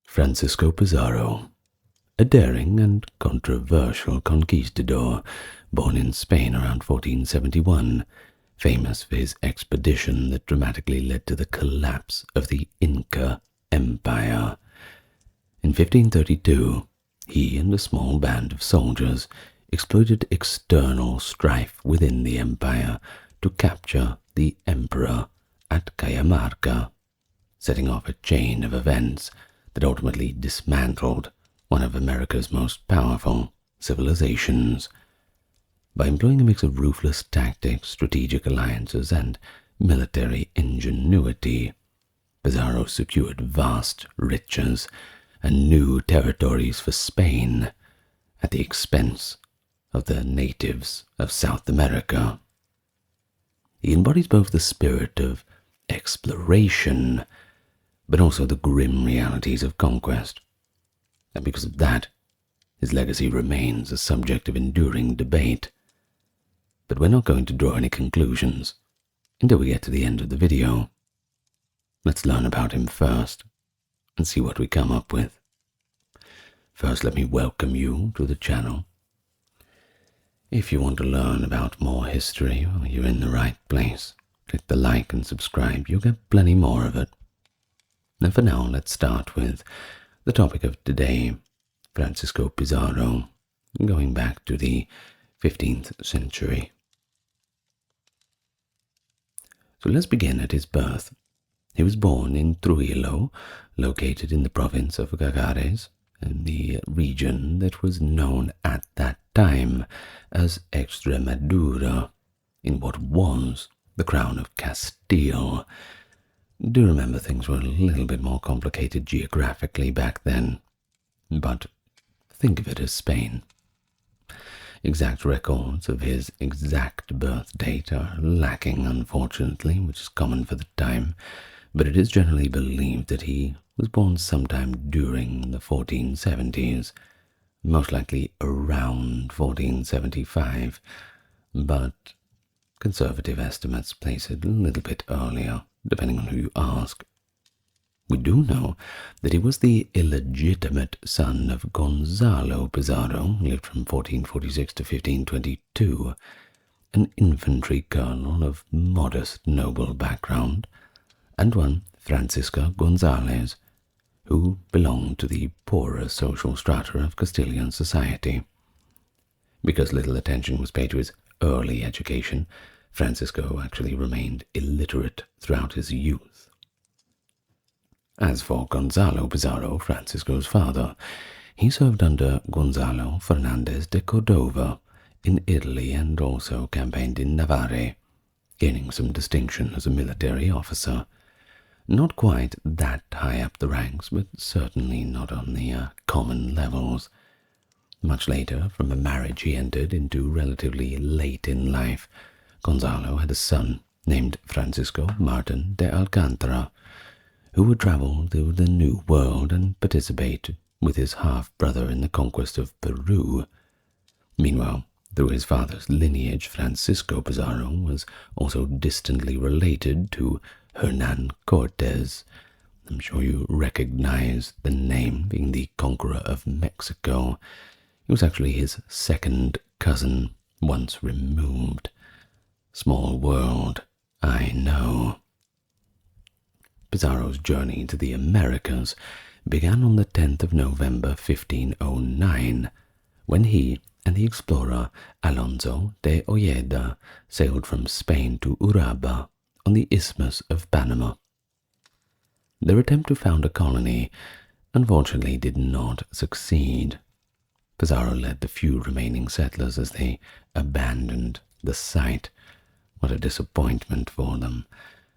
Francisco Pizarro, a daring and controversial conquistador born in Spain around 1471, famous for his expedition that dramatically led to the collapse of the Inca Empire. In 1532, he and a small band of soldiers exploited external strife within the empire to capture the emperor at Cajamarca, setting off a chain of events that ultimately dismantled one of America's most powerful civilizations. By employing a mix of ruthless tactics, strategic alliances, and military ingenuity, Pizarro secured vast riches and new territories for Spain at the expense of the natives of South America. He embodies both the spirit of exploration, but also the grim realities of conquest, and because of that, his legacy remains a subject of enduring debate. But we're not going to draw any conclusions until we get to the end of the video. Let's learn about him first and see what we come up with. First, let me welcome you to the channel. If you want to learn about more history, well, you're in the right place. Click the like and subscribe, you'll get plenty more of it. Now for now, let's start with the topic of today, Francisco Pizarro, going back to the 15th century. So let's begin at his birth. He was born in Trujillo, located in the province of Cagares, in the region that was known at that time as Extremadura, in what was the crown of Castile. Do remember things were a little bit more complicated geographically back then, but think of it as Spain. Exact records of his exact birth date are lacking, unfortunately, which is common for the time, but it is generally believed that he was born sometime during the 1470s, most likely around 1475, but conservative estimates place it a little bit earlier, depending on who you ask. We do know that he was the illegitimate son of Gonzalo Pizarro, who lived from 1446 to 1522, an infantry colonel of modest noble background, and one Francisca Gonzalez, who belonged to the poorer social strata of Castilian society. Because little attention was paid to his early education, Francisco actually remained illiterate throughout his youth. As for Gonzalo Pizarro, Francisco's father, he served under Gonzalo Fernandez de Cordova in Italy and also campaigned in Navarre, gaining some distinction as a military officer. Not quite that high up the ranks, but certainly not on the common levels. Much later, from a marriage he entered into relatively late in life, Gonzalo had a son named Francisco Martin de Alcantara, who would travel to the New World and participate with his half-brother in the conquest of Peru. Meanwhile, through his father's lineage, Francisco Pizarro was also distantly related to Hernán Cortés. I'm sure you recognize the name, being the conqueror of Mexico. He was actually his second cousin, once removed. Small world, I know. Pizarro's journey to the Americas began on the 10th of November 1509, when he and the explorer Alonso de Ojeda sailed from Spain to Uraba on the Isthmus of Panama. Their attempt to found a colony unfortunately did not succeed. Pizarro led the few remaining settlers as they abandoned the site. What a disappointment for them.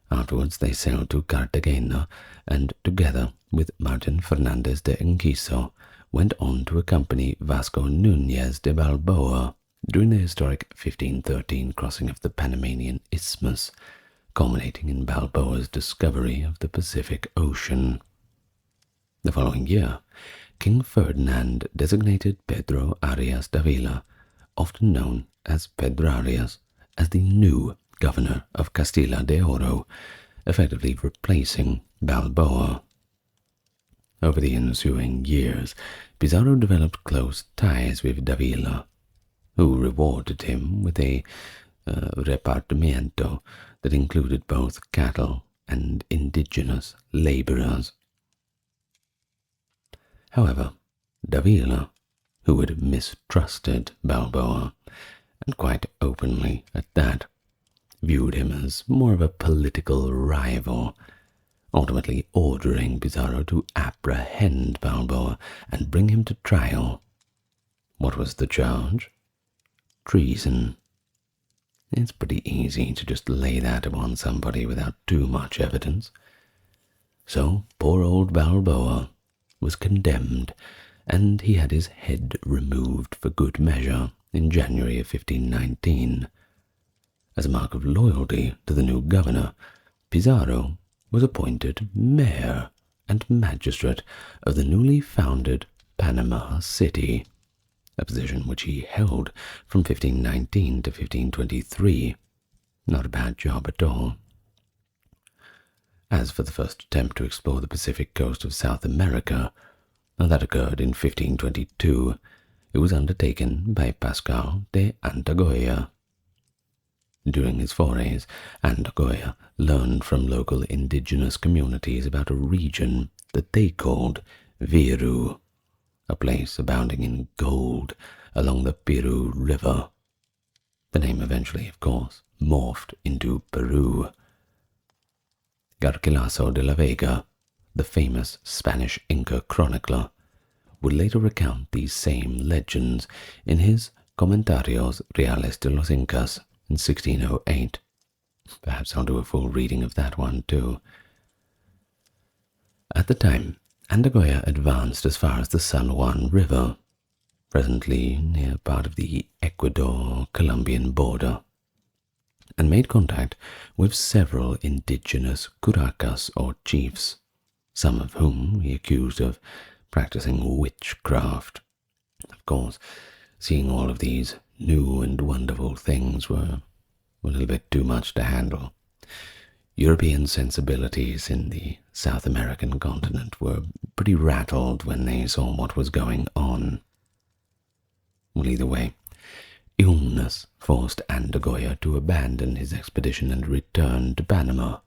Afterwards they sailed to Cartagena and, together with Martin Fernandez de Enquiso, went on to accompany Vasco Núñez de Balboa during the historic 1513 crossing of the Panamanian Isthmus, culminating in Balboa's discovery of the Pacific Ocean. The following year, King Ferdinand designated Pedro Arias Davila, often known as Pedrarias, as the new governor of Castilla de Oro, effectively replacing Balboa. Over the ensuing years, Pizarro developed close ties with Davila, who rewarded him with a repartimiento that included both cattle and indigenous laborers. However, Davila, who had mistrusted Balboa, and quite openly at that, viewed him as more of a political rival, ultimately ordering Pizarro to apprehend Balboa and bring him to trial. What was the charge? Treason. It's pretty easy to just lay that upon somebody without too much evidence. So poor old Balboa was condemned, and he had his head removed for good measure in January of 1519. As a mark of loyalty to the new governor, Pizarro was appointed mayor and magistrate of the newly founded Panama City, a position which he held from 1519 to 1523. Not a bad job at all. As for the first attempt to explore the Pacific coast of South America, that occurred in 1522. It was undertaken by Pascal de Antagoya. During his forays, Antagoya learned from local indigenous communities about a region that they called Viru, a place abounding in gold along the Peru River. The name eventually, of course, morphed into Peru. Garcilaso de la Vega, the famous Spanish Inca chronicler, would later recount these same legends in his Comentarios Reales de los Incas in 1608. Perhaps I'll do a full reading of that one too. At the time, Andagoya advanced as far as the San Juan River, presently near part of the Ecuador-Colombian border, and made contact with several indigenous curacas or chiefs, some of whom he accused of practicing witchcraft. Of course, seeing all of these new and wonderful things were a little bit too much to handle. European sensibilities in the South American continent were pretty rattled when they saw what was going on. Well, either way, illness forced Andagoya to abandon his expedition and return to Panama.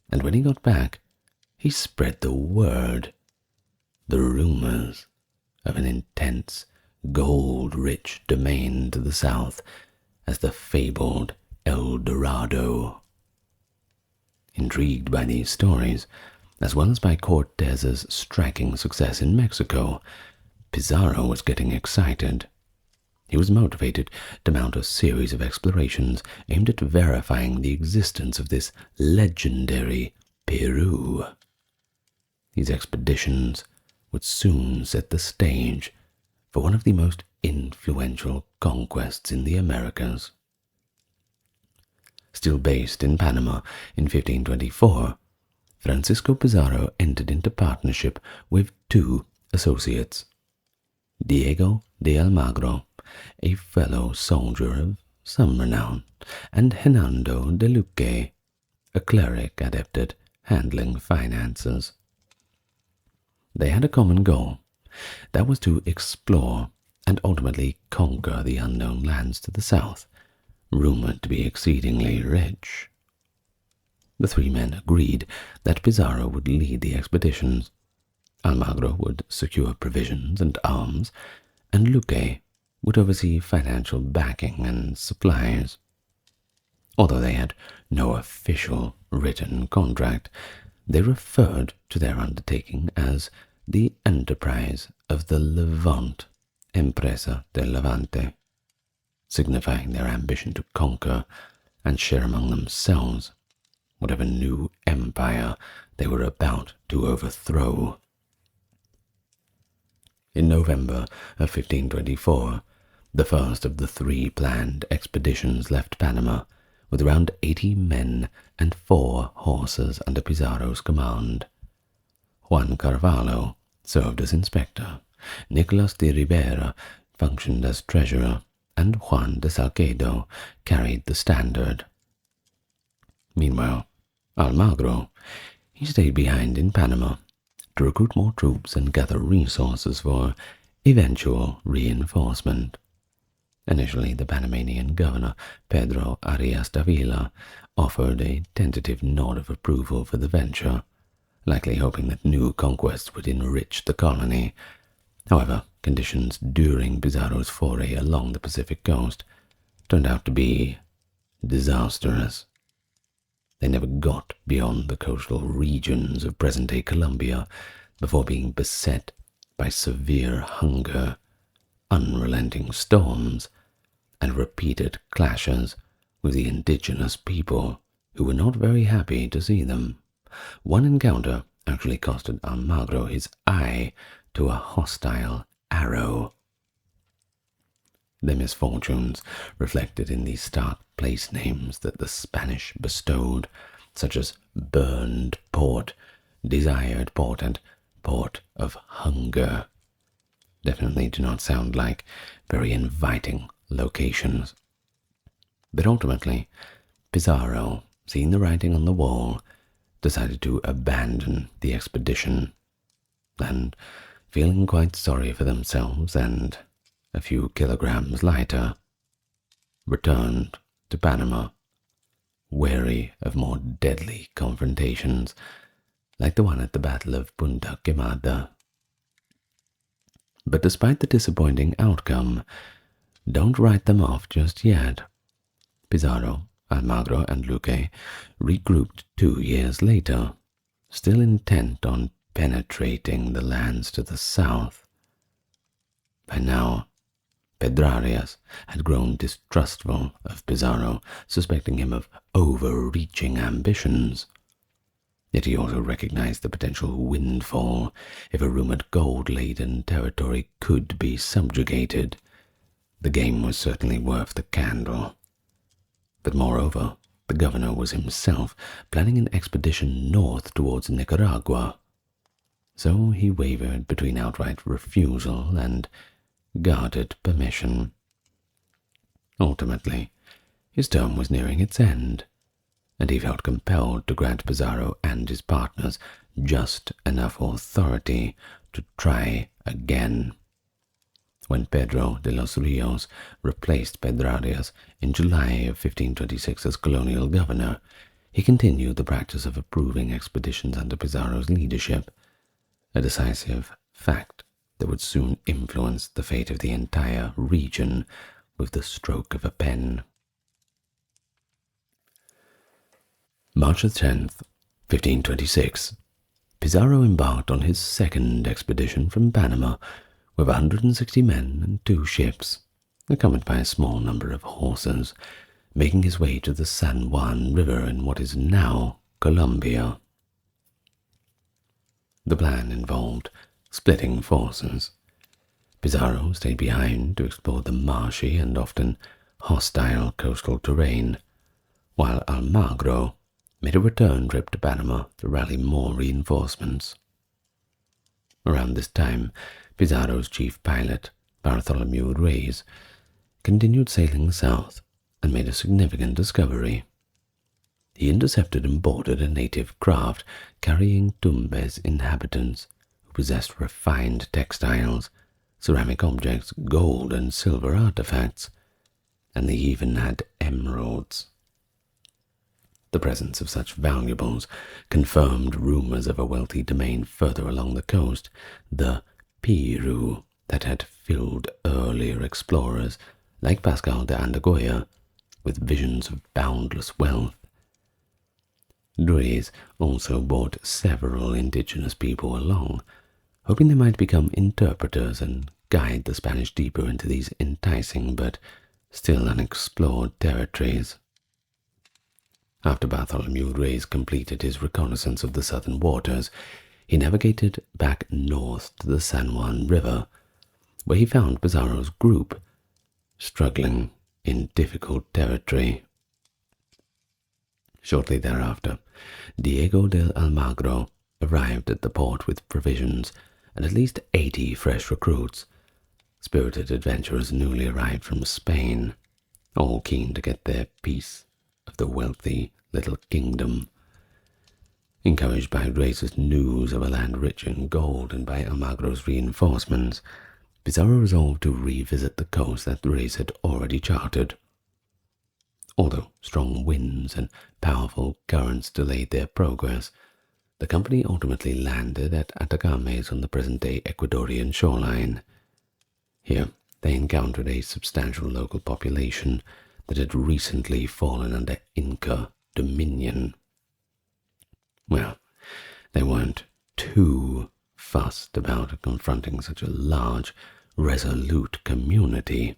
And when he got back, he spread the word, the rumors of an intense, gold-rich domain to the south as the fabled El Dorado. Intrigued by these stories, as well as by Cortez's striking success in Mexico, Pizarro was getting excited. He was motivated to mount a series of explorations aimed at verifying the existence of this legendary Peru. These expeditions would soon set the stage for one of the most influential conquests in the Americas. Still based in Panama in 1524, Francisco Pizarro entered into partnership with two associates, Diego de Almagro, a fellow soldier of some renown, and Hernando de Luque, a cleric adept at handling finances. They had a common goal. That was to explore and ultimately conquer the unknown lands to the south, rumored to be exceedingly rich. The three men agreed that Pizarro would lead the expeditions. Almagro would secure provisions and arms, and Luque would oversee financial backing and supplies. Although they had no official written contract, they referred to their undertaking as the enterprise of the Levant, Empresa del Levante, signifying their ambition to conquer and share among themselves whatever new empire they were about to overthrow. In November of 1524, the first of the three planned expeditions left Panama with around 80 men and 4 horses under Pizarro's command. Juan Carvalho served as inspector, Nicolas de Ribera functioned as treasurer, and Juan de Salcedo carried the standard. Meanwhile, Almagro, he stayed behind in Panama, to recruit more troops and gather resources for eventual reinforcement. Initially, the Panamanian governor, Pedro Arias Davila, offered a tentative nod of approval for the venture, likely hoping that new conquests would enrich the colony. However, conditions during Pizarro's foray along the Pacific coast turned out to be disastrous. They never got beyond the coastal regions of present-day Colombia before being beset by severe hunger, unrelenting storms, and repeated clashes with the indigenous people, who were not very happy to see them. One encounter actually costed Almagro his eye to a hostile arrow. Their misfortunes reflected in the stark place names that the Spanish bestowed, such as Burned Port, Desired Port, and Port of Hunger. Definitely do not sound like very inviting locations. But ultimately, Pizarro, seeing the writing on the wall, decided to abandon the expedition, and, feeling quite sorry for themselves and a few kilograms lighter, returned to Panama, wary of more deadly confrontations, like the one at the Battle of Punta Quemada. But despite the disappointing outcome, don't write them off just yet. Pizarro, Almagro, and Luque regrouped 2 years later, still intent on penetrating the lands to the south. By now, Pedrarias had grown distrustful of Pizarro, suspecting him of overreaching ambitions. Yet he also recognized the potential windfall if a rumored gold-laden territory could be subjugated. The game was certainly worth the candle. But moreover, the governor was himself planning an expedition north towards Nicaragua. So he wavered between outright refusal and guarded permission. Ultimately, his term was nearing its end, and he felt compelled to grant Pizarro and his partners just enough authority to try again. When Pedro de los Rios replaced Pedrarias in July of 1526 as colonial governor, he continued the practice of approving expeditions under Pizarro's leadership, a decisive fact that would soon influence the fate of the entire region with the stroke of a pen. March 10th, 1526, Pizarro embarked on his second expedition from Panama with 160 men and 2 ships, accompanied by a small number of horses, making his way to the San Juan River in what is now Colombia. The plan involved splitting forces. Pizarro stayed behind to explore the marshy and often hostile coastal terrain, while Almagro made a return trip to Panama to rally more reinforcements. Around this time, Pizarro's chief pilot, Bartholomew Reyes, continued sailing south and made a significant discovery. He intercepted and boarded a native craft carrying Tumbes inhabitants who possessed refined textiles, ceramic objects, gold and silver artifacts, and they even had emeralds. The presence of such valuables confirmed rumors of a wealthy domain further along the coast, the Peru, that had filled earlier explorers like Pascal de Andagoya with visions of boundless wealth. Reyes also brought several indigenous people along, hoping they might become interpreters and guide the Spanish deeper into these enticing but still unexplored territories. After Bartholomew Reyes completed his reconnaissance of the southern waters, he navigated back north to the San Juan River, where he found Pizarro's group struggling in difficult territory. Shortly thereafter, Diego del Almagro arrived at the port with provisions and at least 80 fresh recruits, spirited adventurers newly arrived from Spain, all keen to get their piece of the wealthy little kingdom. Encouraged by racist news of a land rich in gold and by Almagro's reinforcements, Pizarro resolved to revisit the coast that the race had already charted. Although strong winds and powerful currents delayed their progress, the company ultimately landed at Atacames on the present-day Ecuadorian shoreline. Here, they encountered a substantial local population that had recently fallen under Inca dominion. Well, they weren't too fussed about confronting such a large, resolute community,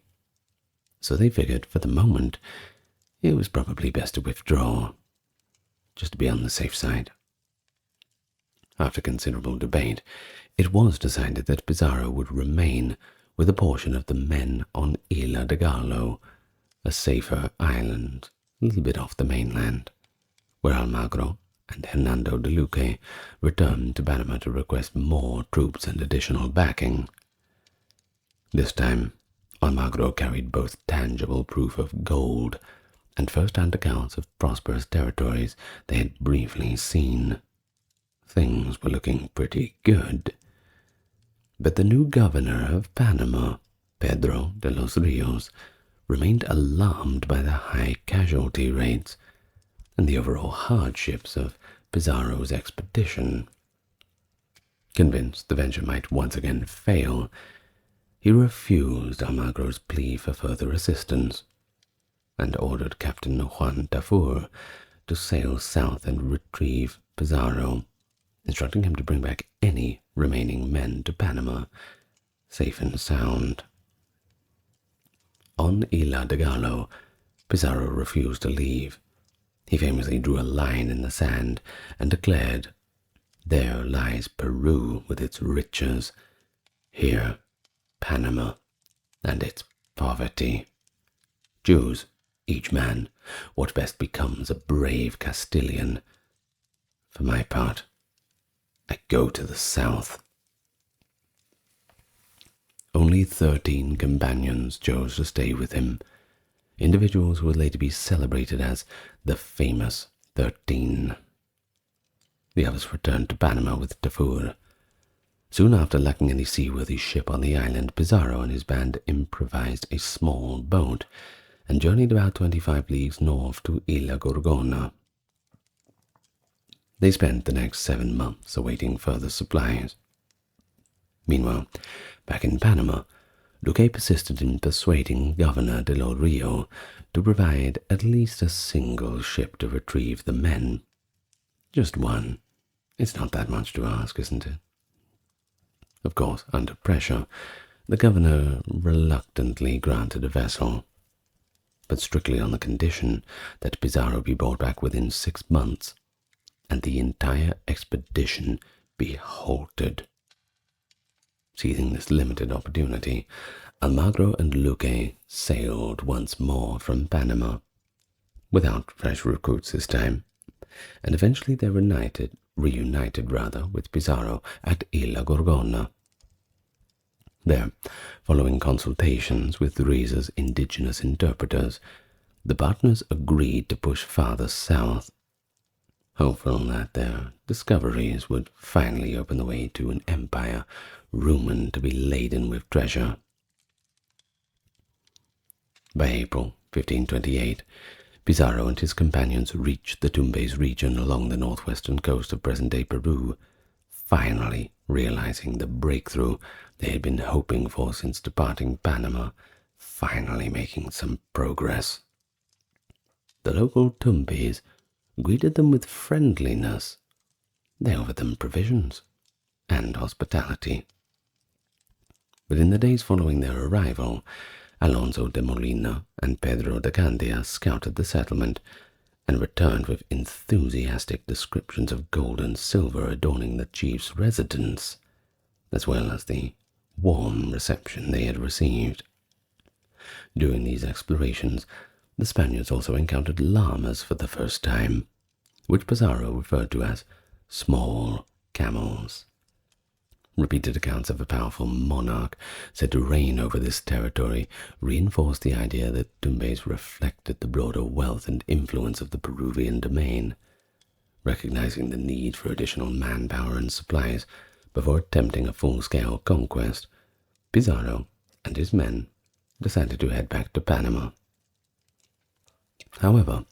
so they figured for the moment it was probably best to withdraw, just to be on the safe side. After considerable debate, it was decided that Pizarro would remain with a portion of the men on Isla de Gallo, a safer island a little bit off the mainland, where Almagro and Hernando de Luque returned to Panama to request more troops and additional backing. This time, Almagro carried both tangible proof of gold and first-hand accounts of prosperous territories they had briefly seen. Things were looking pretty good. But the new governor of Panama, Pedro de los Rios, remained alarmed by the high casualty rates and the overall hardships of Pizarro's expedition. Convinced the venture might once again fail, he refused Almagro's plea for further assistance and ordered Captain Juan Tafur to sail south and retrieve Pizarro, instructing him to bring back any remaining men to Panama, safe and sound. On Isla de Gallo, Pizarro refused to leave. He famously drew a line in the sand and declared, "There lies Peru with its riches. Here, Panama and its poverty. Choose, each man, what best becomes a brave Castilian. For my part, I go to the south." Only 13 companions chose to stay with him, individuals who would later be celebrated as the famous 13. The others returned to Panama with Tafur. Soon after lacking any seaworthy ship on the island, Pizarro and his band improvised a small boat and journeyed about 25 leagues north to Isla Gorgona. They spent the next 7 months awaiting further supplies. Meanwhile, back in Panama, Luque persisted in persuading Governor de los Rios to provide at least a single ship to retrieve the men. Just one. It's not that much to ask, isn't it? Of course, under pressure, the governor reluctantly granted a vessel, but strictly on the condition that Pizarro be brought back within 6 months, and the entire expedition be halted. Seizing this limited opportunity, Almagro and Luque sailed once more from Panama, without fresh recruits this time, and eventually they reunited with Pizarro at Isla Gorgona. There, following consultations with Riza's indigenous interpreters, the partners agreed to push farther south, hopeful that their discoveries would finally open the way to an empire rumored to be laden with treasure. By April 1528, Pizarro and his companions reached the Tumbes region along the northwestern coast of present-day Peru, finally realizing the breakthrough they had been hoping for since departing Panama, finally making some progress. The local Tumbes greeted them with friendliness. They offered them provisions and hospitality. But in the days following their arrival, Alonso de Molina and Pedro de Candia scouted the settlement and returned with enthusiastic descriptions of gold and silver adorning the chief's residence, as well as the warm reception they had received. During these explorations, the Spaniards also encountered llamas for the first time, which Pizarro referred to as small camels. Repeated accounts of a powerful monarch said to reign over this territory reinforced the idea that Tumbes reflected the broader wealth and influence of the Peruvian domain, recognizing the need for additional manpower and supplies before attempting a full-scale conquest, Pizarro and his men decided to head back to Panama. However,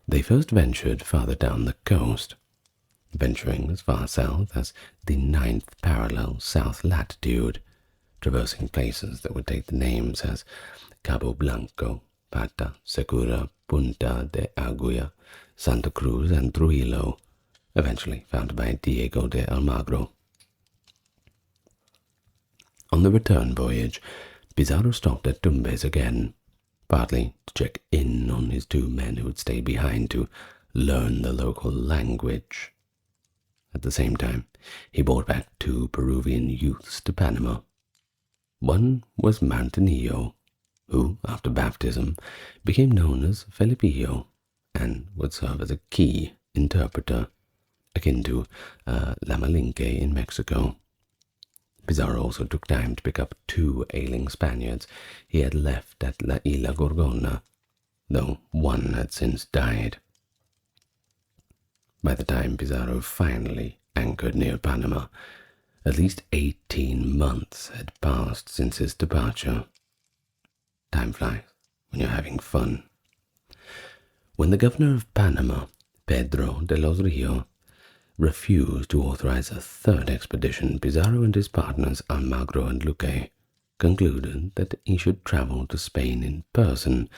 they first ventured farther down the coast, venturing as far south as the 9th parallel south latitude, traversing places that would take the names as Cabo Blanco, Pata, Segura, Punta de Aguila, Santa Cruz, and Trujillo, eventually founded by Diego de Almagro. On the return voyage, Pizarro stopped at Tumbes again, partly to check in on his 2 men who had stayed behind to learn the local language. At the same time, he brought back 2 Peruvian youths to Panama. One was Martinillo, who, after baptism, became known as Felipillo and would serve as a key interpreter, akin to Lamalinque in Mexico. Pizarro also took time to pick up 2 ailing Spaniards he had left at La Isla Gorgona, though one had since died. By the time Pizarro finally anchored near Panama, at least 18 months had passed since his departure. Time flies when you're having fun. When the governor of Panama, Pedro de los Rios, refused to authorize a 3rd expedition, Pizarro and his partners Almagro and Luque concluded that he should travel to Spain in person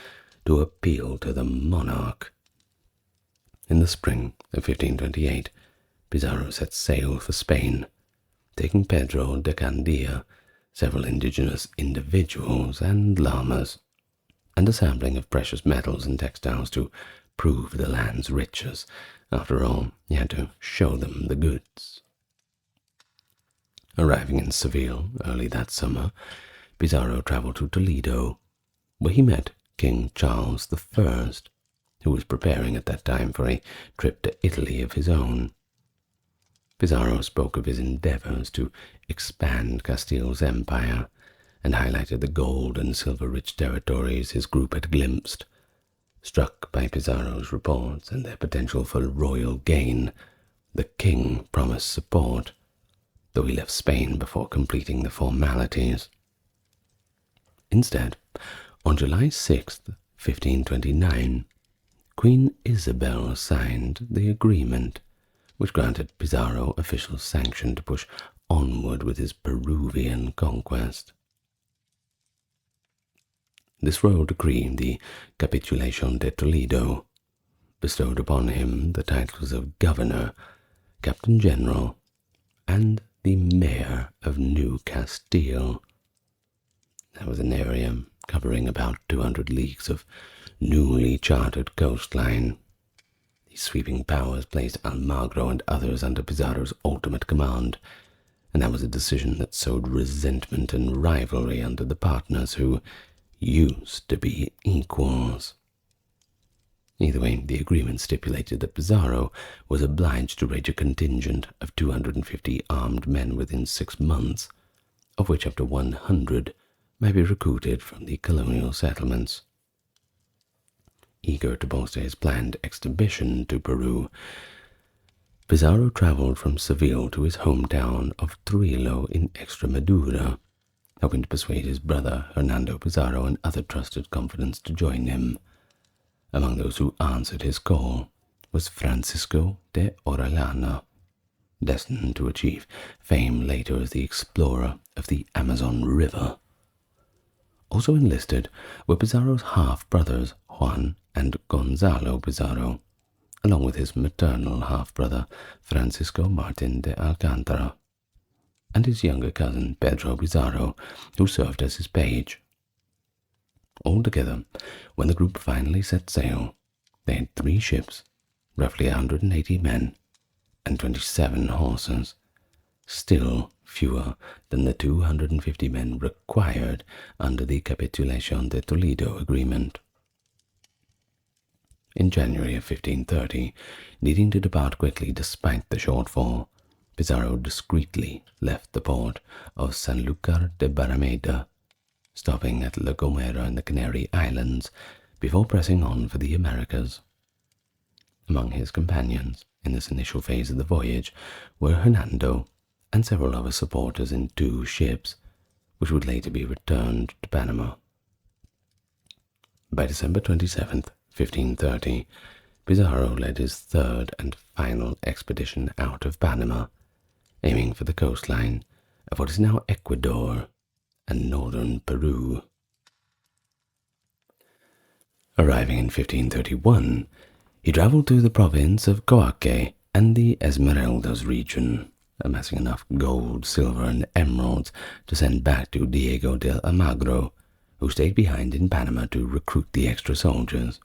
to appeal to the monarch. In the spring of 1528, Pizarro set sail for Spain, taking Pedro de Candia, several indigenous individuals and llamas, and a sampling of precious metals and textiles to prove the land's riches. After all, he had to show them the goods. Arriving in Seville early that summer, Pizarro traveled to Toledo, where he met King Charles I, who was preparing at that time for a trip to Italy of his own. Pizarro spoke of his endeavors to expand Castile's empire and highlighted the gold and silver-rich territories his group had glimpsed. Struck by Pizarro's reports and their potential for royal gain, the king promised support, though he left Spain before completing the formalities. Instead, on July 6, 1529, Queen Isabel signed the agreement, which granted Pizarro official sanction to push onward with his Peruvian conquest. This royal decree, the Capitulation de Toledo, bestowed upon him the titles of Governor, Captain General, and the Mayor of New Castile. That was an area covering about 200 leagues of newly charted coastline. These sweeping powers placed Almagro and others under Pizarro's ultimate command, and that was a decision that sowed resentment and rivalry under the partners who used to be equals. Either way, the agreement stipulated that Pizarro was obliged to raise a contingent of 250 armed men within 6 months, of which up to 100 might be recruited from the colonial settlements. Eager to bolster his planned expedition to Peru, Pizarro traveled from Seville to his hometown of Trujillo in Extremadura, hoping to persuade his brother Hernando Pizarro and other trusted confidants to join him. Among those who answered his call was Francisco de Orellana, destined to achieve fame later as the explorer of the Amazon River. Also enlisted were Pizarro's half-brothers Juan and Gonzalo Pizarro, along with his maternal half-brother Francisco Martin de Alcantara, and his younger cousin Pedro Pizarro, who served as his page. Altogether, when the group finally set sail, they had 3 ships, roughly 180 men, and 27 horses, still fewer than the 250 men required under the Capitulation de Toledo agreement. In January of 1530, needing to depart quickly despite the shortfall, Pizarro discreetly left the port of Sanlúcar de Barrameda, stopping at La Gomera in the Canary Islands before pressing on for the Americas. Among his companions in this initial phase of the voyage were Hernando and several other supporters in 2 ships, which would later be returned to Panama. By December 27th, 1530, Pizarro led his 3rd and final expedition out of Panama, aiming for the coastline of what is now Ecuador and northern Peru. Arriving in 1531, he traveled through the province of Coaque and the Esmeraldas region, amassing enough gold, silver, and emeralds to send back to Diego del Almagro, who stayed behind in Panama to recruit the extra soldiers.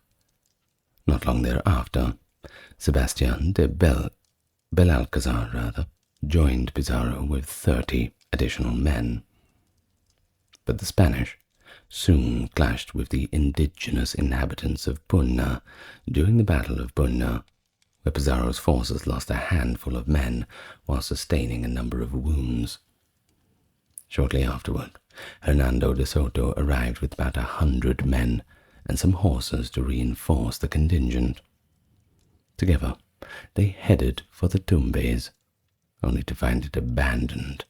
Not long thereafter, Sebastian de Belalcazar joined Pizarro with 30 additional men. But the Spanish soon clashed with the indigenous inhabitants of Puna during the Battle of Puna, where Pizarro's forces lost a handful of men while sustaining a number of wounds. Shortly afterward, Hernando de Soto arrived with about 100 men and some horses to reinforce the contingent. Together, they headed for the Tumbes, only to find it abandoned,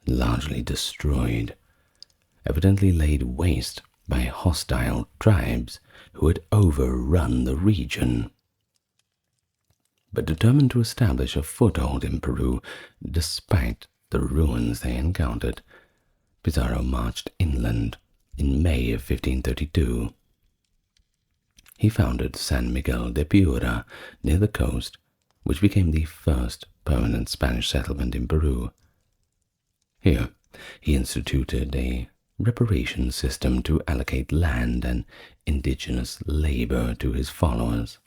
largely destroyed, evidently laid waste by hostile tribes who had overrun the region. But determined to establish a foothold in Peru despite the ruins they encountered, Pizarro marched inland in May of 1532. He founded San Miguel de Piura near the coast, which became the first permanent Spanish settlement in Peru. Here, he instituted a reparation system to allocate land and indigenous labor to his followers.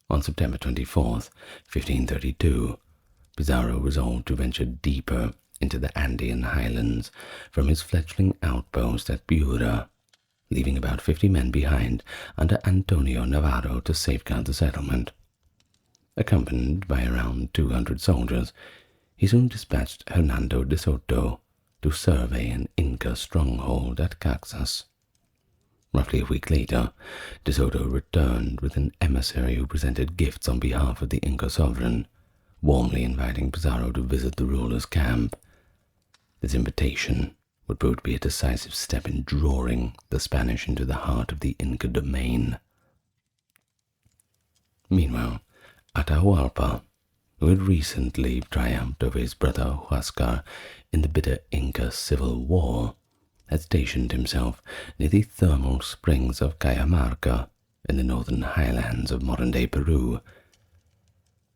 On September 24th, 1532, Pizarro resolved to venture deeper into the Andean highlands from his fledgling outpost at Piura, leaving about 50 men behind under Antonio Navarro to safeguard the settlement. Accompanied by around 200 soldiers, he soon dispatched Hernando de Soto to survey an Inca stronghold at Caxas. Roughly a week later, de Soto returned with an emissary who presented gifts on behalf of the Inca sovereign, warmly inviting Pizarro to visit the ruler's camp. This invitation would prove to be a decisive step in drawing the Spanish into the heart of the Inca domain. Meanwhile, Atahualpa, who had recently triumphed over his brother Huascar in the bitter Inca civil war, had stationed himself near the thermal springs of Cajamarca in the northern highlands of modern-day Peru.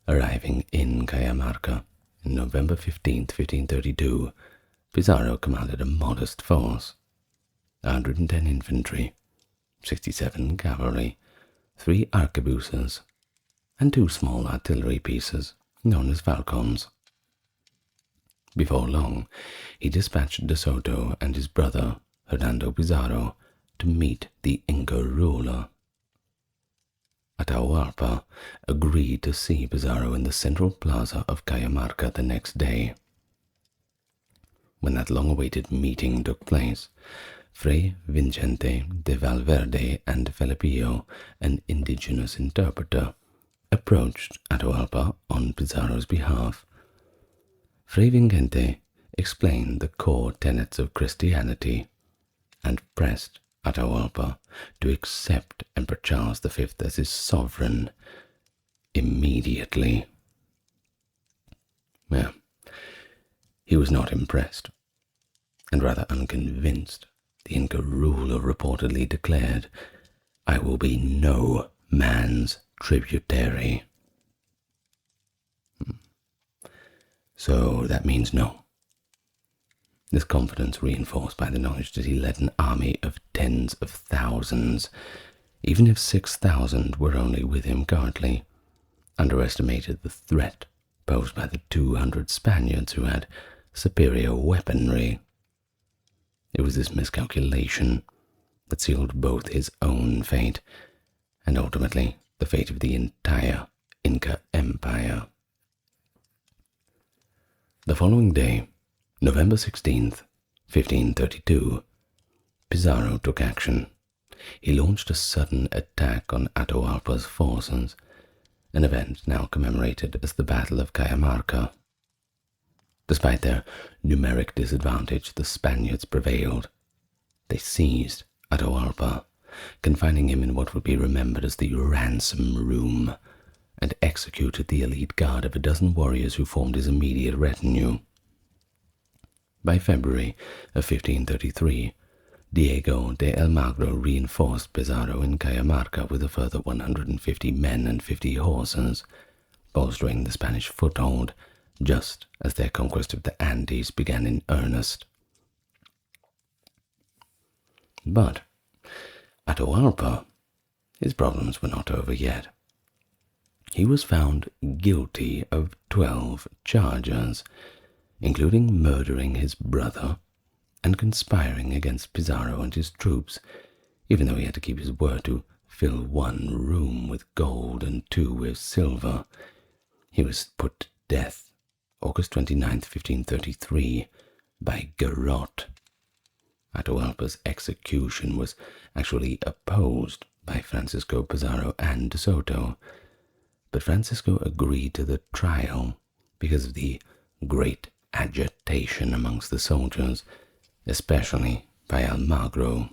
Arriving in Cajamarca on November 15, 1532, Pizarro commanded a modest force, 110 infantry, 67 cavalry, 3 arquebuses, and 2 small artillery pieces known as falcons. Before long, he dispatched de Soto and his brother, Hernando Pizarro, to meet the Inca ruler. Atahualpa agreed to see Pizarro in the central plaza of Cajamarca the next day. When that long-awaited meeting took place, Fray Vicente de Valverde and Felipillo, an indigenous interpreter, approached Atahualpa on Pizarro's behalf. Fray Vicente explained the core tenets of Christianity and pressed Atahualpa to accept Emperor Charles V as his sovereign immediately. Well, he was not impressed, and rather unconvinced, the Inca ruler reportedly declared, "I will be no man's tributary." So that means no. This confidence, reinforced by the knowledge that he led an army of tens of thousands, even if 6,000 were only with him currently, underestimated the threat posed by the 200 Spaniards who had superior weaponry. It was this miscalculation that sealed both his own fate and ultimately the fate of the entire Inca Empire. The following day, November 16th, 1532, Pizarro took action. he launched a sudden attack on Atahualpa's forces, an event now commemorated as the Battle of Cajamarca. Despite their numeric disadvantage, the Spaniards prevailed. They seized Atahualpa, confining him in what would be remembered as the ransom room, and executed the elite guard of a dozen warriors who formed his immediate retinue. By February of 1533, Diego de Almagro reinforced Pizarro in Cajamarca with a further 150 men and 50 horses, bolstering the Spanish foothold just as their conquest of the Andes began in earnest. But Atahualpa, his problems were not over yet. He was found guilty of 12 charges, including murdering his brother and conspiring against Pizarro and his troops, even though he had to keep his word to fill one room with gold and 2 with silver. He was put to death August 29, 1533, by garrote. Atahualpa's execution was actually opposed by Francisco Pizarro and de Soto, but Francisco agreed to the trial because of the great agitation amongst the soldiers, especially by Almagro.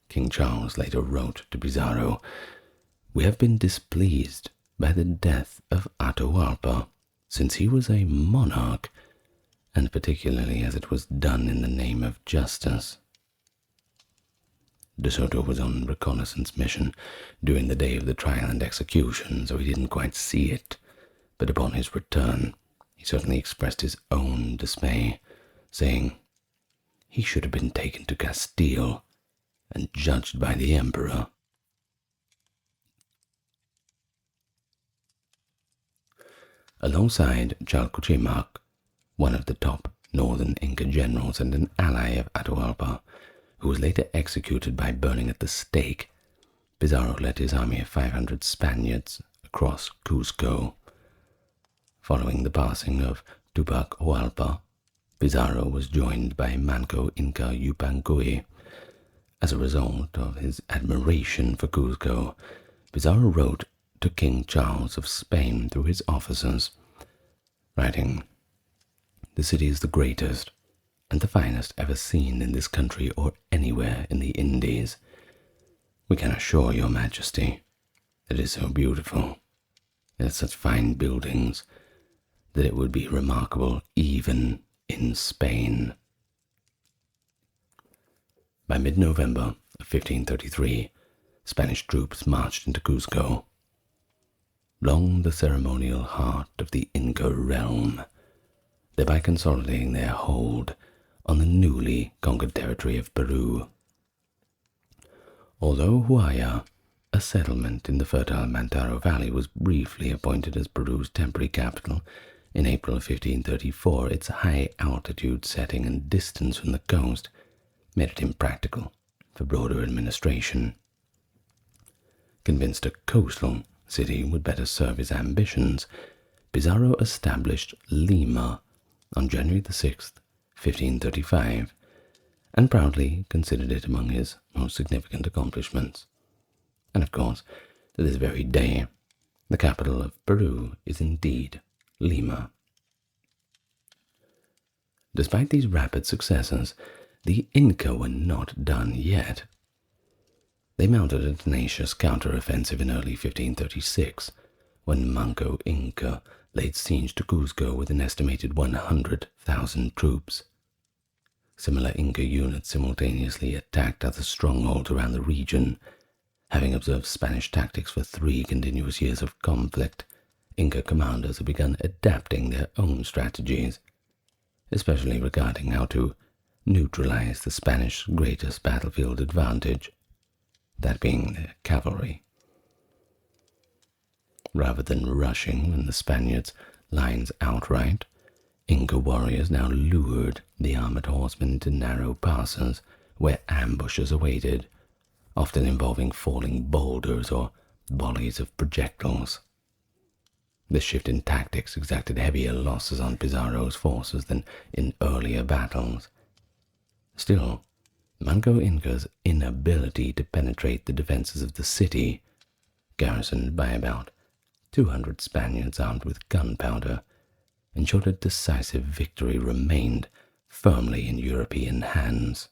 King Charles later wrote to Pizarro, "We have been displeased by the death of Atahualpa, since he was a monarch, and particularly as it was done in the name of justice." De Soto was on reconnaissance mission during the day of the trial and execution, so he didn't quite see it, but upon his return, he certainly expressed his own dismay, saying he should have been taken to Castile and judged by the emperor. Alongside Chalcuchimac, one of the top northern Inca generals and an ally of Atahualpa, who was later executed by burning at the stake, Pizarro led his army of 500 Spaniards across Cusco. Following the passing of Tupac Hualpa, Pizarro was joined by Manco Inca Yupanqui. As a result of his admiration for Cuzco, Pizarro wrote to King Charles of Spain through his officers, writing, "The city is the greatest and the finest ever seen in this country or anywhere in the Indies. We can assure your majesty that it is so beautiful, it has such fine buildings, that it would be remarkable even in Spain." By mid-November of 1533, Spanish troops marched into Cuzco. Long the ceremonial heart of the Inca realm, thereby consolidating their hold on the newly conquered territory of Peru. Although Huaya, a settlement in the fertile Mantaro Valley, was briefly appointed as Peru's temporary capital in April of 1534, its high altitude setting and distance from the coast made it impractical for broader administration. Convinced a coastal city would better serve his ambitions, Pizarro established Lima on January 6, 1535, and proudly considered it among his most significant accomplishments. And of course, to this very day, the capital of Peru is indeed Lima. Despite these rapid successes, the Inca were not done yet. They mounted a tenacious counter-offensive in early 1536, when Manco Inca laid siege to Cuzco with an estimated 100,000 troops. Similar Inca units simultaneously attacked other strongholds around the region. Having observed Spanish tactics for 3 continuous years of conflict, Inca commanders have begun adapting their own strategies, especially regarding how to neutralize the Spanish greatest battlefield advantage, that being their cavalry. Rather than rushing when the Spaniards' lines outright, Inca warriors now lured the armored horsemen into narrow passes where ambushes awaited, often involving falling boulders or volleys of projectiles. This shift in tactics exacted heavier losses on Pizarro's forces than in earlier battles. Still, Manco Inca's inability to penetrate the defenses of the city, garrisoned by about 200 Spaniards armed with gunpowder, ensured a decisive victory remained firmly in European hands.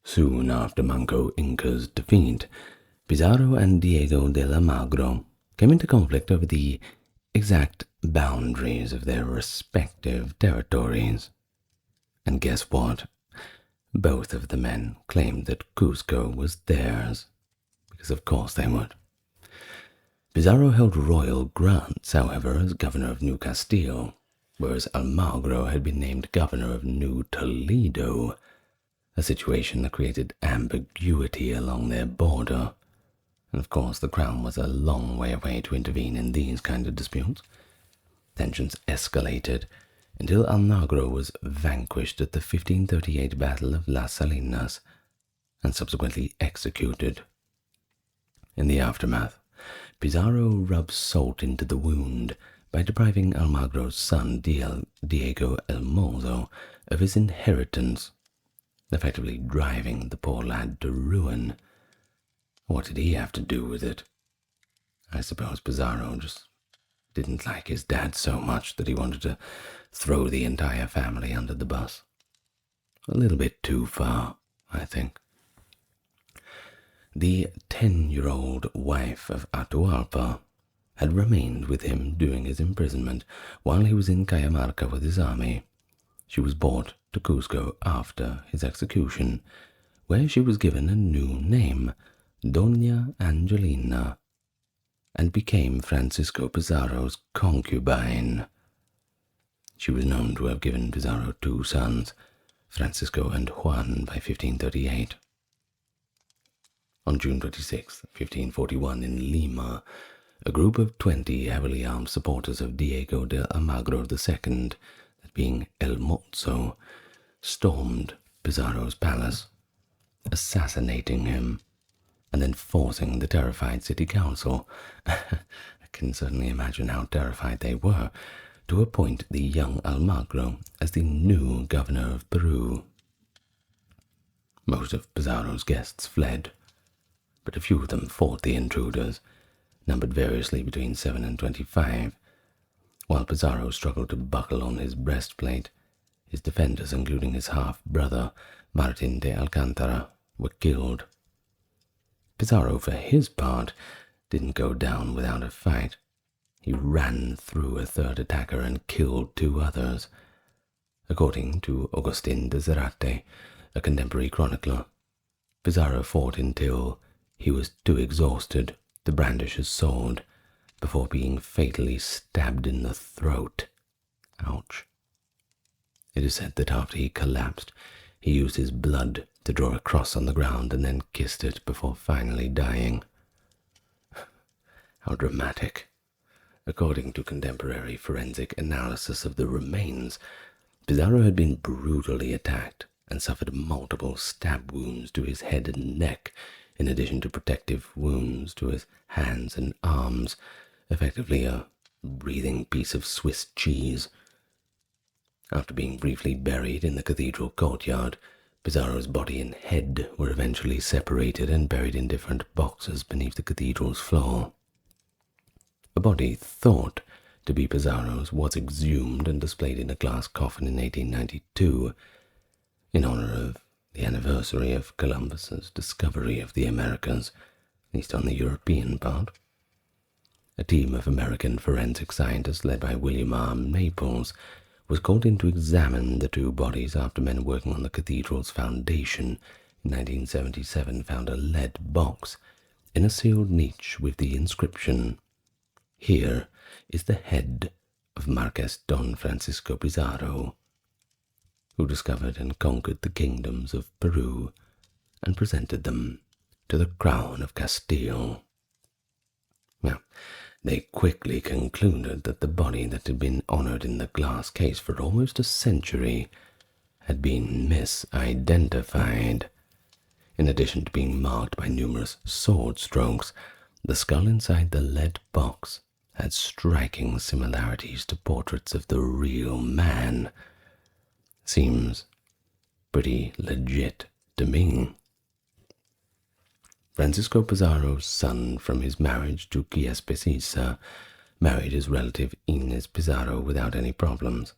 Soon after Manco Inca's defeat, Pizarro and Diego de Almagro came into conflict over the exact boundaries of their respective territories. And guess what? Both of the men claimed that Cusco was theirs, because of course they would. Pizarro held royal grants, however, as governor of New Castile, whereas Almagro had been named governor of New Toledo, a situation that created ambiguity along their border. And of course the crown was a long way away to intervene in these kind of disputes. Tensions escalated until Almagro was vanquished at the 1538 Battle of Las Salinas and subsequently executed. In the aftermath, Pizarro rubbed salt into the wound by depriving Almagro's son Diego el Mozo of his inheritance, effectively driving the poor lad to ruin. What did he have to do with it? I suppose Pizarro just didn't like his dad so much that he wanted to throw the entire family under the bus. A little bit too far, I think. The 10-year-old wife of Atahualpa had remained with him during his imprisonment while he was in Cajamarca with his army. She was brought to Cusco after his execution, where she was given a new name, Doña Angelina, and became Francisco Pizarro's concubine. She was known to have given Pizarro 2 sons, Francisco and Juan, by 1538. On June 26, 1541, in Lima, a group of 20 heavily armed supporters of Diego de Almagro II, that being El Mozo, stormed Pizarro's palace, assassinating him, and then forcing the terrified city council, I can certainly imagine how terrified they were, to appoint the young Almagro as the new governor of Peru. Most of Pizarro's guests fled, but a few of them fought the intruders, numbered variously between 7 and 25. While Pizarro struggled to buckle on his breastplate, his defenders, including his half-brother, Martin de Alcantara, were killed. Pizarro, for his part, didn't go down without a fight. He ran through a third attacker and killed 2 others. According to Agustin de Zarate, a contemporary chronicler, Pizarro fought until he was too exhausted to brandish his sword before being fatally stabbed in the throat. Ouch. It is said that after he collapsed, he used his blood to draw a cross on the ground and then kissed it before finally dying. How dramatic. According to contemporary forensic analysis of the remains, Pizarro had been brutally attacked and suffered multiple stab wounds to his head and neck, in addition to protective wounds to his hands and arms, effectively a breathing piece of Swiss cheese. After being briefly buried in the cathedral courtyard, Pizarro's body and head were eventually separated and buried in different boxes beneath the cathedral's floor. A body thought to be Pizarro's was exhumed and displayed in a glass coffin in 1892, in honor of the anniversary of Columbus's discovery of the Americas, at least on the European part. A team of American forensic scientists led by William R. Maples was called in to examine the 2 bodies after men working on the cathedral's foundation in 1977 found a lead box in a sealed niche with the inscription, "Here is the head of Marquess Don Francisco Pizarro, who discovered and conquered the kingdoms of Peru and presented them to the crown of Castile." Now, they quickly concluded that the body that had been honored in the glass case for almost a century had been misidentified. In addition to being marked by numerous sword strokes, the skull inside the lead box had striking similarities to portraits of the real man. Seems pretty legit to me. Francisco Pizarro's son from his marriage to Quiespecisa married his relative Inés Pizarro without any problems.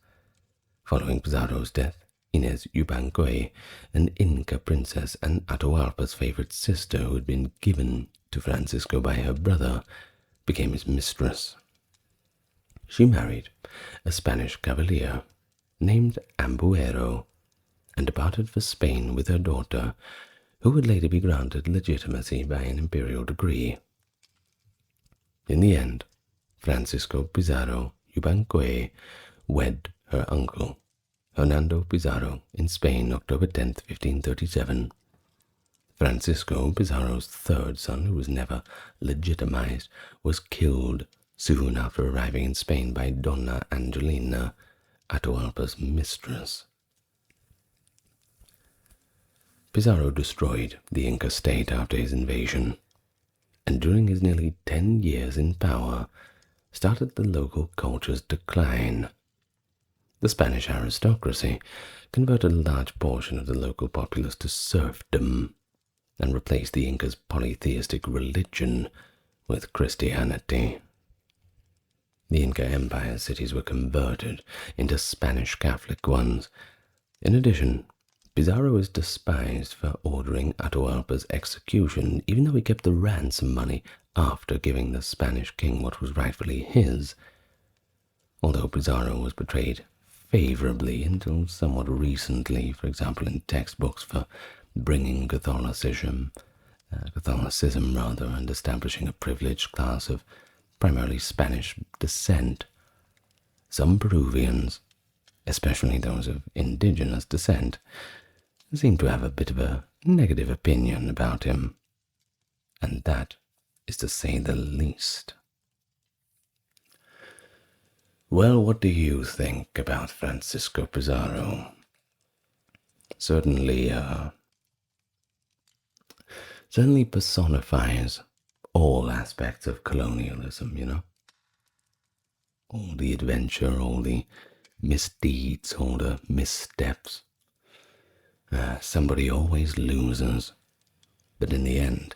Following Pizarro's death, Inés Yubancoy, an Inca princess and Atahualpa's favorite sister who had been given to Francisco by her brother, became his mistress. She married a Spanish cavalier named Ambuero and departed for Spain with her daughter, who would later be granted legitimacy by an imperial decree. In the end, Francisco Pizarro Yubancoy wed her uncle, Hernando Pizarro, in Spain, October 10, 1537. Francisco, Pizarro's third son, who was never legitimized, was killed soon after arriving in Spain by Donna Angelina, Atahualpa's mistress. Pizarro destroyed the Inca state after his invasion, and during his nearly 10 years in power, started the local culture's decline. The Spanish aristocracy converted a large portion of the local populace to serfdom and replaced the Incas' polytheistic religion with Christianity. The Inca Empire cities were converted into Spanish Catholic ones. In addition, Pizarro is despised for ordering Atahualpa's execution, even though he kept the ransom money after giving the Spanish king what was rightfully his. Although Pizarro was portrayed favorably until somewhat recently, for example in textbooks, for bringing Catholicism and establishing a privileged class of primarily Spanish descent. Some Peruvians, especially those of indigenous descent, seem to have a bit of a negative opinion about him, and that is to say the least. Well, what do you think about Francisco Pizarro? Certainly personifies all aspects of colonialism, all the adventure, all the misdeeds, all the missteps. Somebody always loses, but in the end,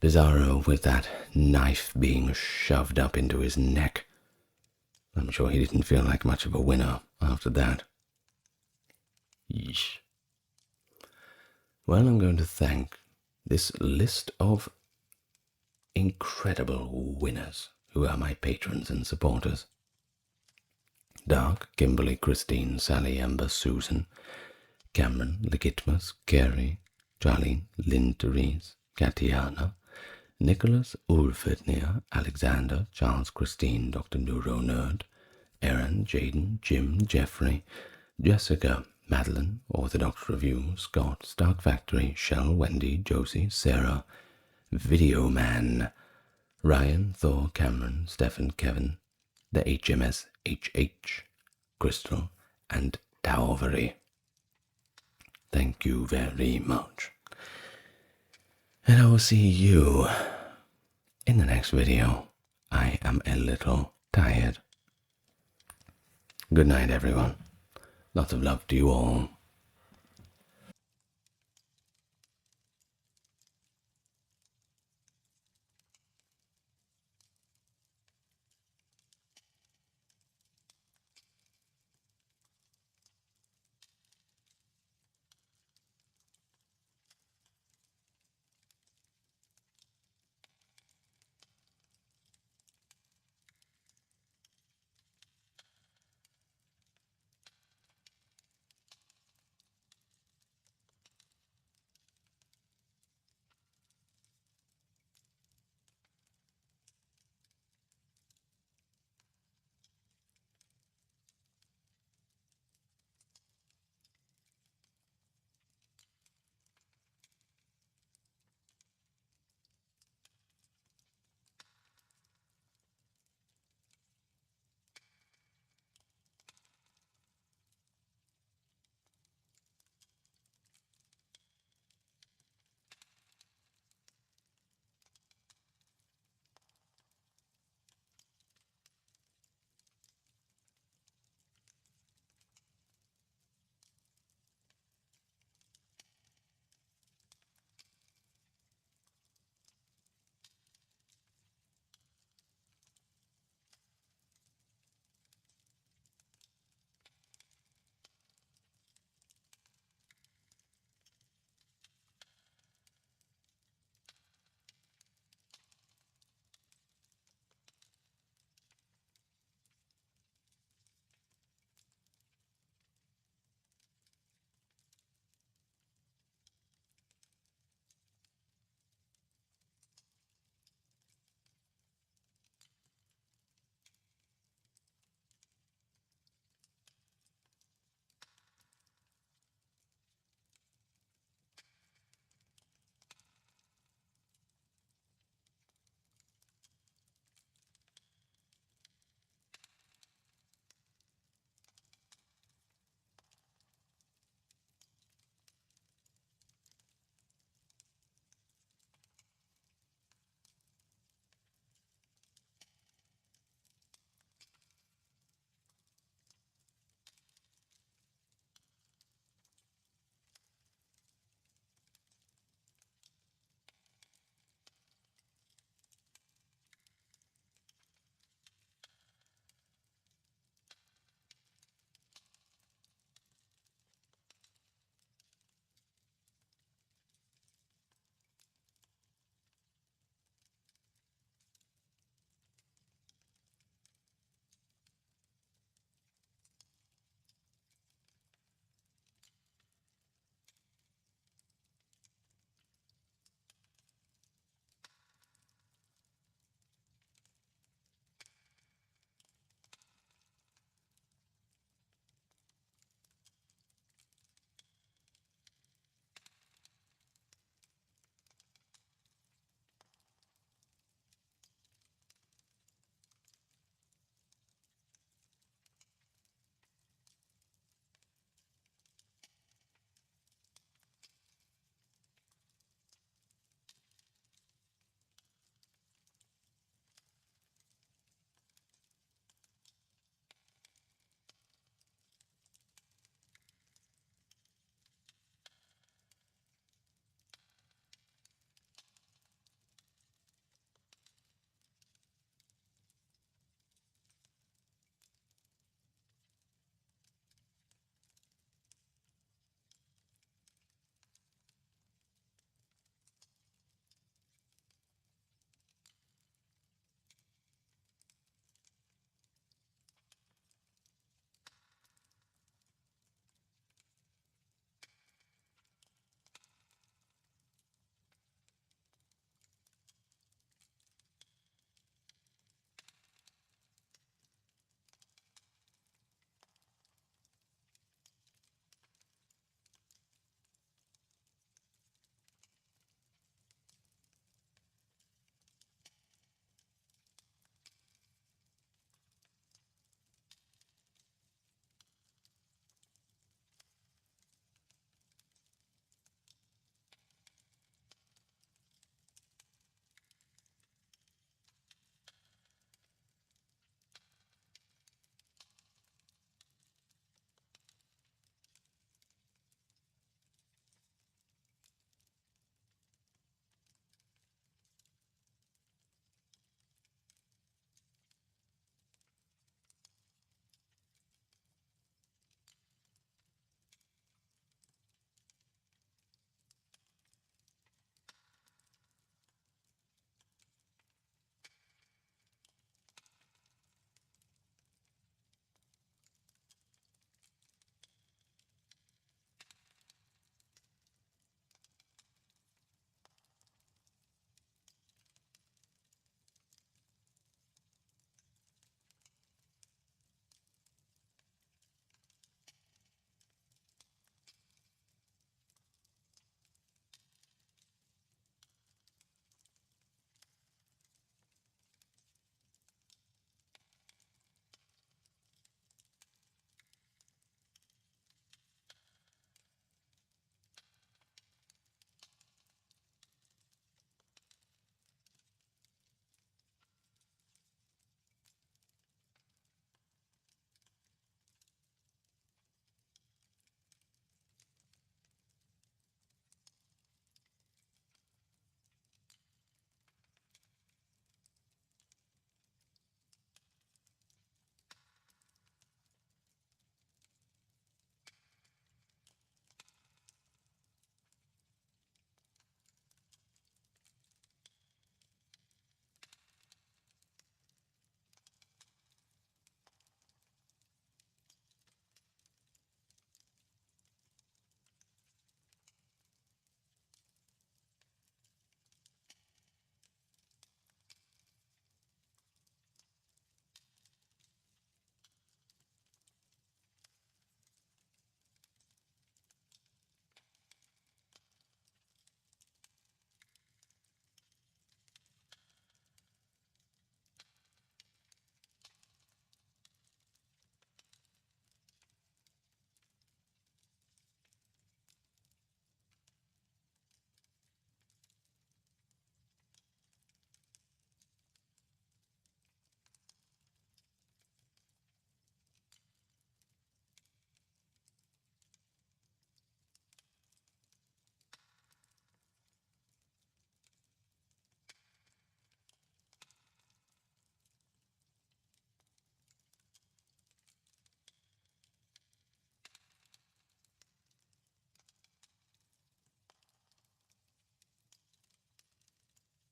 Pizarro, with that knife being shoved up into his neck, I'm sure he didn't feel like much of a winner after that. Yeesh. Well, I'm going to thank this list of incredible winners who are my patrons and supporters. Dark, Kimberly, Christine, Sally, Amber, Susan, Cameron, Legitmus, Carrie, Charlie, Lynn, Therese, Katiana, Nicholas, Ulfednia, Alexander, Charles, Christine, Dr. Neuro Nerd, Aaron, Jaden, Jim, Jeffrey, Jessica, Madeline, Orthodox Review, Scott, Stark Factory, Shell, Wendy, Josie, Sarah, Video Man, Ryan, Thor, Cameron, Stefan, Kevin, the HMS HH, Crystal, and Taovery. Thank you very much. And I will see you in the next video. I am a little tired. Good night, everyone. Lots of love to you all.